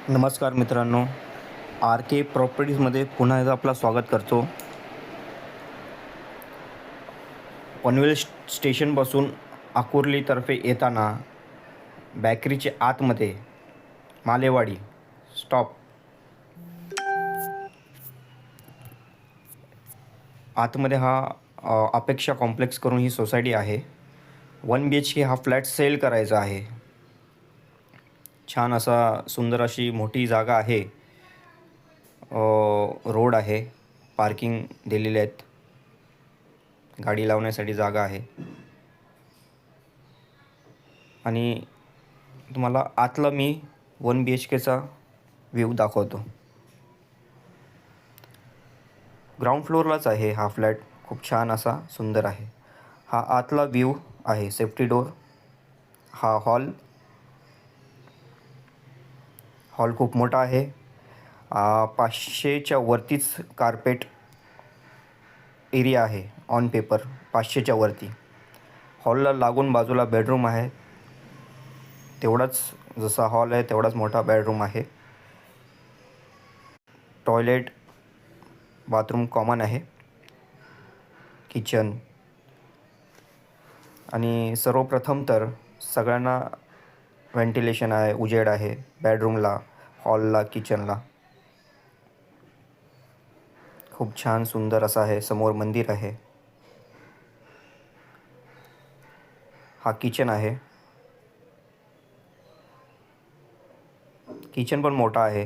नमस्कार मित्रांनो, आर के प्रॉपर्टीजमध्ये पुन्हा एकदा आपलं स्वागत करतो. पनवेल स्टेशनपासून आकुर्लीतर्फे येताना बेकरीच्या आतमध्ये मालेवाडी स्टॉप आतमध्ये अपेक्षा कॉम्प्लेक्स करून ही सोसायटी आहे. 1 BHK हा फ्लॅट सेल करायचा आहे. छान असा सुंदर अशी मोठी जागा आहे. रोड आहे, पार्किंग दिलेले आहेत, गाडी लावण्यासाठी जागा आहे आणि तुम्हाला आतला मी 1 BHKचा व्ह्यू दाखवतो. ग्राउंड फ्लोअरलाच आहे हा फ्लॅट. खूप छान असा सुंदर आहे. हा आतला व्ह्यू आहे, सेफ्टी डोर. हा हॉल खूप मोठा आहे. 500च्या वरतीच कार्पेट एरिया आहे ऑन पेपर. 500च्या वरती. हॉलला लागून बाजूला बेडरूम आहे. तेवढाच जसा हॉल आहे तेवढाच मोठा बेडरूम आहे. टॉयलेट, बाथरूम कॉमन आहे, किचन आणि सर्वप्रथम तर सगळ्यांना व्हेंटिलेशन आहे, उजेड आहे बेडरूमला, हॉलला, किचनला. खूप छान सुंदर असं आहे. समोर मंदिर आहे. हा किचन आहे. किचन पण मोठा आहे.